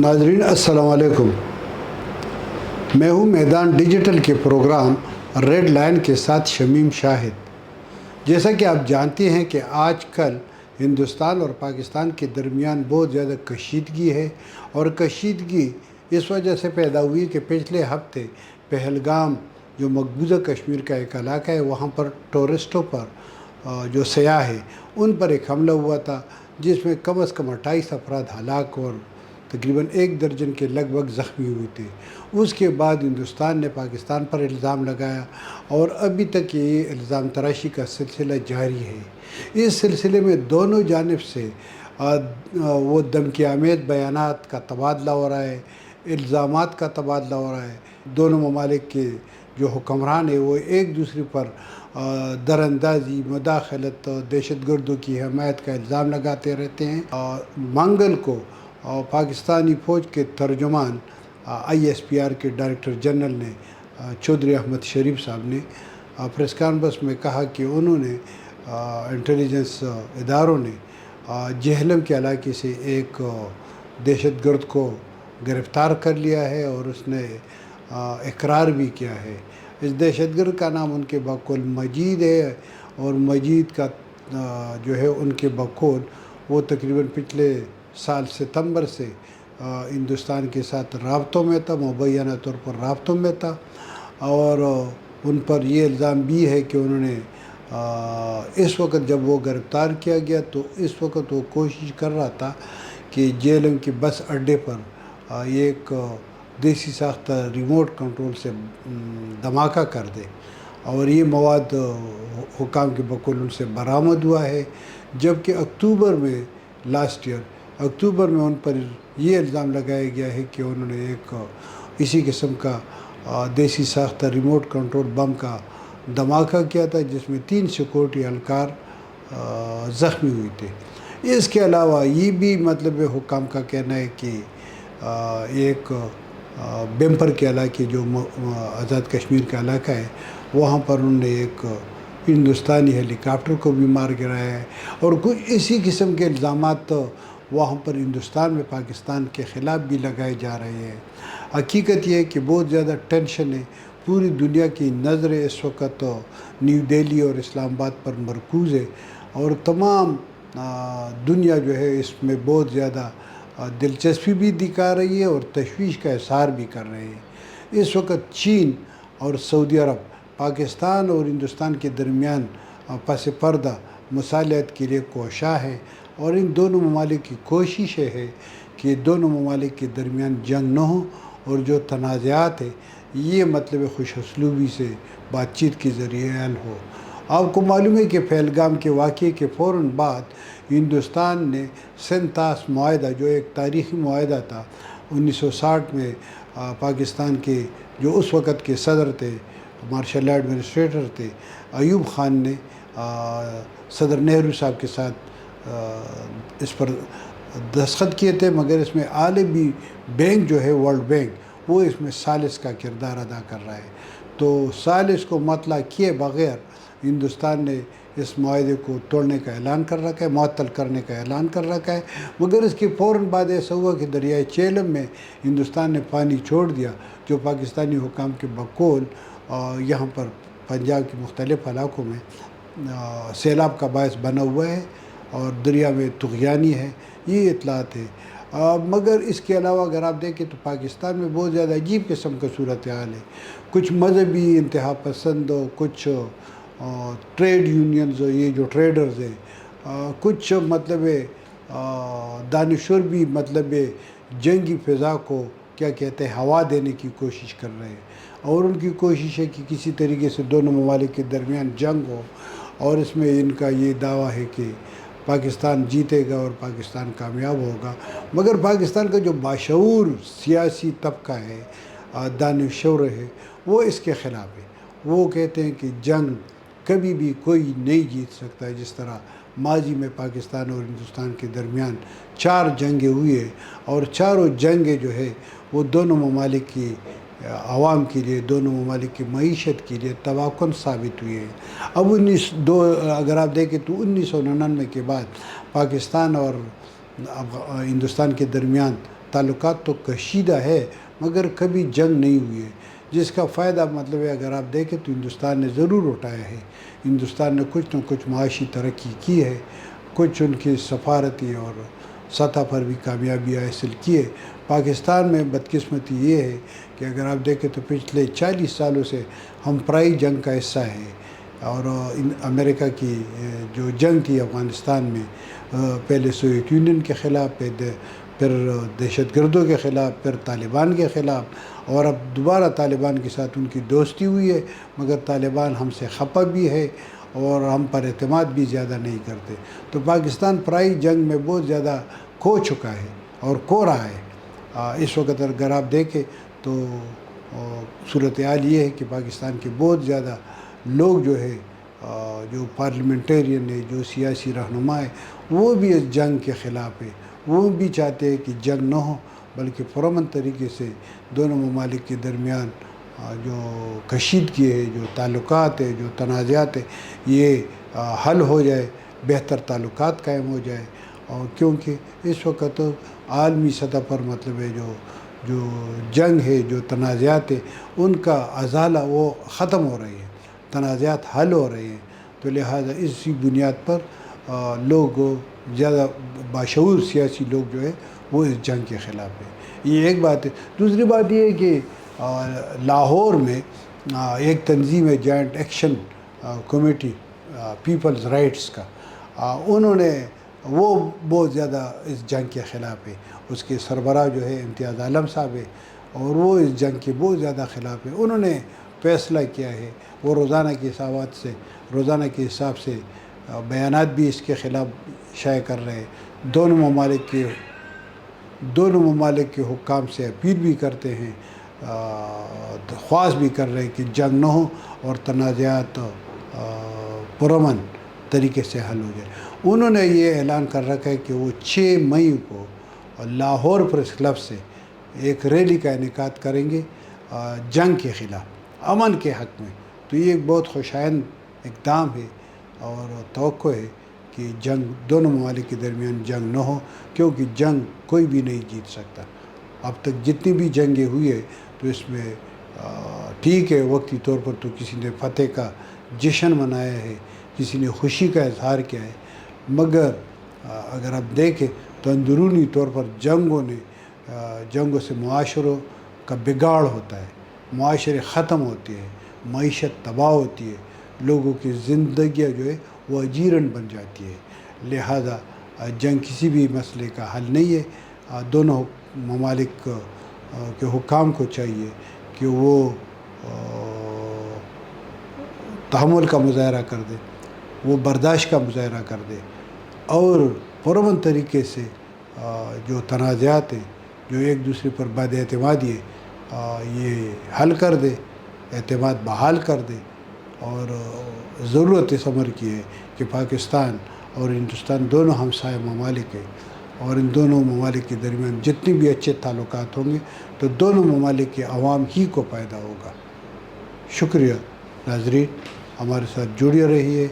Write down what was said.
नाजरीन अस्सलाम वालेकुम। मैं हूं मैदान डिजिटल के प्रोग्राम रेड लाइन के साथ शमीम शाहिद। जैसा कि आप जानते हैं कि आजकल हिंदुस्तान और पाकिस्तान के दरमियान बहुत ज़्यादा कशीदगी है, और कशीदगी इस वजह से पैदा हुई कि पिछले हफ्ते पहलगाम जो मकबूजा कश्मीर का एक इलाका है, वहाँ पर टूरिस्टों पर जो सयाह है उन पर एक हमला हुआ था, जिसमें कम अज़ कम 28 अफराद हलाक और तकरीबन 1 दर्जन के लगभग ज़ख्मी हुए थे। उसके बाद हिंदुस्तान ने पाकिस्तान पर इल्ज़ाम लगाया और अभी तक ये इल्ज़ाम तराशी का सिलसिला जारी है। इस सिलसिले में दोनों जानिब से वो धमकी आमेज़ बयानात का तबादला हो रहा है, इल्ज़ामात का तबादला हो रहा है। दोनों ममालिक के जो हुक्मरान है वो एक दूसरे पर दरअंदाज़ी, मुदाखलत, दहशतगर्दों की हमायत का इल्ज़ाम लगाते रहते हैं। मंगल को पाकिस्तानी फ़ौज के तर्जुमान ISPR के डायरेक्टर जनरल ने चौधरी अहमद शरीफ साहब ने प्रेस कॉन्फ्रेंस में कहा कि उन्होंने इंटेलिजेंस इदारों ने जहलम के इलाके से एक दहशतगर्द को गिरफ़्तार कर लिया है और उसने इकरार भी किया है। इस दहशतगर्द का नाम उनके बकौल मजीद है, और मजीद का जो है उनके बकौल वो तकरीबन पिछले साल सितंबर से हिंदुस्तान के साथ राब्तों में था, मुबैना तौर पर राब्तों में था। और उन पर ये इल्ज़ाम भी है कि उन्होंने इस वक्त जब वो गिरफ़्तार किया गया तो इस वक्त वो कोशिश कर रहा था कि जेएलएम के बस अड्डे पर एक देसी साख्ता रिमोट कंट्रोल से धमाका कर दे, और ये मवाद हुकाम के बकौल उनसे बरामद हुआ है। जबकि अक्टूबर में लास्ट ईयर अक्टूबर में उन पर ये इल्ज़ाम लगाया गया है कि उन्होंने एक इसी किस्म का देसी साख्ता रिमोट कंट्रोल बम का धमाका किया था, जिसमें 3 सिक्योरिटी एहलकार ज़ख्मी हुए थे। इसके अलावा ये भी मतलब हुकाम का कहना है कि एक बेम्पर के इलाके जो आज़ाद कश्मीर का इलाका है, वहाँ पर उन्होंने एक हिंदुस्तानी हेलीकॉप्टर को भी मार गिराया है। और कुछ इसी किस्म के इल्ज़ामात वहाँ पर हिंदुस्तान में पाकिस्तान के ख़िलाफ़ भी लगाए जा रहे हैं। हकीकत ये है कि बहुत ज़्यादा टेंशन है, पूरी दुनिया की नज़रें इस वक्त न्यू दिल्ली और इस्लामाबाद पर मरकूज़ है, और तमाम दुनिया जो है इसमें बहुत ज़्यादा दिलचस्पी भी दिखा रही है और तशवीश का इज़हार भी कर रहे हैं। इस वक्त चीन और सऊदी अरब पाकिस्तान और हिंदुस्तान के दरमियान पस पर्दा मुसालहत के लिए कोशा है, और इन दोनों ममालिक की कोशिश है कि दोनों ममालिक के दरमियान जंग न हो, और जो तनाज़ात है ये मतलब खुश उसलूबी से बातचीत के ज़रिए हल हो। आपको मालूम है कि पहलगाम के वाक़े के फ़ौरन बाद हिंदुस्तान ने सेंतास मुआहदा, जो एक तारीख़ी मुआहदा था 1960 में, पाकिस्तान के जो उस वक़्त के सदर थे, मार्शल लॉ एडमिनिस्ट्रेटर थे, अयूब ख़ान ने सदर नेहरू साहब के साथ इस पर दस्तखत किए थे। मगर इसमें आलमी बैंक जो है, वर्ल्ड बैंक, वो इसमें सालिस का किरदार अदा कर रहा है। तो सालिस को मतला किए बग़ैर हिंदुस्तान ने इस मुआहदे को तोड़ने का ऐलान कर रखा है, मुअत्तल करने का ऐलान कर रखा है। मगर इसके फ़ौरन बाद ऐसा हुआ कि दरियाए चेलम में हिंदुस्तान ने पानी छोड़ दिया, जो पाकिस्तानी हुकाम के बकौल यहाँ पर पंजाब के मुख्तलिफ़ इलाकों में सैलाब का बायस बना हुआ है और दरिया में तुग़यानी है, ये इत्तलात है। मगर इसके अलावा अगर आप देखें तो पाकिस्तान में बहुत ज़्यादा अजीब किस्म का सूरत हाल है। कुछ मजहबी इंतहा पसंद, कुछ ट्रेड यूनियंस, ये जो ट्रेडर्स हैं, कुछ मतलब दानिशवर भी मतलब जंगी फ़िज़ा को क्या कहते हैं हवा देने की कोशिश कर रहे हैं, और उनकी कोशिश है कि किसी तरीके से दोनों ममालिक के दरमियान जंग हो। और इसमें इनका ये दावा है कि पाकिस्तान जीतेगा और पाकिस्तान कामयाब होगा। मगर पाकिस्तान का जो बाशऊर सियासी तबका है, दानिशवर है, वो इसके ख़िलाफ़ है। वो कहते हैं कि जंग कभी भी कोई नहीं जीत सकता है। जिस तरह माजी में पाकिस्तान और हिंदुस्तान के दरमियान 4 जंगें हुई है, और चारों जंगें जो है वो दोनों ममालिक की आवाम के लिए, दोनों ममालिक की मईशत के लिए तबाकुन साबित हुई है। अब अगर आप देखें तो 1999 के बाद पाकिस्तान और हिंदुस्तान के दरमियान تعلقات تو کشیدہ ہے مگر کبھی جنگ نہیں ہوئی ہے، جس کا فائدہ مطلب ہے اگر آپ دیکھیں تو ہندوستان نے ضرور اٹھایا ہے۔ ہندوستان نے کچھ نہ کچھ معاشی ترقی کی ہے، کچھ ان کی سفارتی اور سطح پر بھی کامیابی حاصل کی ہے۔ پاکستان میں بدقسمتی یہ ہے کہ اگر آپ دیکھیں تو پچھلے 40 سالوں سے ہم پرائی جنگ کا حصہ ہیں، اور امریکہ کی جو جنگ تھی افغانستان میں، پہلے سوویت یونین کے خلاف، پھر دہشت گردوں کے خلاف، پھر طالبان کے خلاف، اور اب دوبارہ طالبان کے ساتھ ان کی دوستی ہوئی ہے، مگر طالبان ہم سے خفا بھی ہے اور ہم پر اعتماد بھی زیادہ نہیں کرتے۔ تو پاکستان پرائی جنگ میں بہت زیادہ کھو چکا ہے اور کھو رہا ہے۔ اس وقت اگر آپ دیکھیں تو صورتحال یہ ہے کہ پاکستان کے بہت زیادہ لوگ جو ہے، جو پارلیمنٹیرین ہے، جو سیاسی رہنما ہے، وہ بھی اس جنگ کے خلاف ہے۔ وہ بھی چاہتے ہیں کہ جنگ نہ ہو، بلکہ پرامن طریقے سے دونوں ممالک کے درمیان جو کشیدگی ہے، جو تعلقات ہے، جو تنازعات ہے، یہ حل ہو جائے، بہتر تعلقات قائم ہو جائے۔ اور کیونکہ اس وقت عالمی سطح پر مطلب ہے جو جنگ ہے، جو تنازعات ہے، ان کا ازالہ وہ ختم ہو رہی ہے، تنازعات حل ہو رہے ہیں۔ تو لہٰذا اسی بنیاد پر لوگ زیادہ باشعور سیاسی لوگ جو ہے وہ اس جنگ کے خلاف ہے۔ یہ ایک بات ہے۔ دوسری بات یہ ہے کہ لاہور میں ایک تنظیم ہے، joint action committee peoples rights کا، انہوں نے وہ بہت زیادہ اس جنگ کے خلاف ہے۔ اس کے سربراہ جو ہے امتیاز عالم صاحب ہے، اور وہ اس جنگ کے بہت زیادہ خلاف ہے۔ انہوں نے فیصلہ کیا ہے، وہ روزانہ کے حساب سے بیانات بھی اس کے خلاف شائع کر رہے ہیں۔ دونوں ممالک کے حکام سے اپیل بھی کرتے ہیں، درخواست بھی کر رہے ہیں کہ جنگ نہ ہو اور تنازعات پرامن طریقے سے حل ہو جائے۔ انہوں نے یہ اعلان کر رکھا ہے کہ وہ 6 مئی کو لاہور پریس کلب سے ایک ریلی کا انعقاد کریں گے جنگ کے خلاف، امن کے حق میں۔ تو یہ ایک بہت خوشائند اقدام ہے، اور توقع ہے کہ جنگ دونوں ممالک کے درمیان جنگ نہ ہو، کیونکہ جنگ کوئی بھی نہیں جیت سکتا۔ اب تک جتنی بھی جنگیں ہوئی ہے تو اس میں ٹھیک ہے، وقتی طور پر تو کسی نے فتح کا جشن منایا ہے، کسی نے خوشی کا اظہار کیا ہے، مگر اگر آپ دیکھیں تو اندرونی طور پر جنگوں سے معاشروں کا بگاڑ ہوتا ہے، معاشرے ختم ہوتے ہیں، معیشت تباہ ہوتی ہے، لوگوں کی زندگیاں جو ہے وہ اجیرن بن جاتی ہے۔ لہذا جنگ کسی بھی مسئلے کا حل نہیں ہے۔ دونوں ممالک کے حکام کو چاہیے کہ وہ تحمل کا مظاہرہ کر دے، وہ برداشت کا مظاہرہ کر دے، اور پرامن طریقے سے جو تنازعات ہیں، جو ایک دوسرے پر بد اعتمادی ہے، یہ حل کر دے، اعتماد بحال کر دے۔ اور ضرورت اس امر کی ہے کہ پاکستان اور ہندوستان دونوں ہمسایہ ممالک ہیں، اور ان دونوں ممالک کے درمیان جتنے بھی اچھے تعلقات ہوں گے تو دونوں ممالک کے عوام ہی کو فائدہ ہوگا۔ شکریہ ناظرین، ہمارے ساتھ جڑے رہیے۔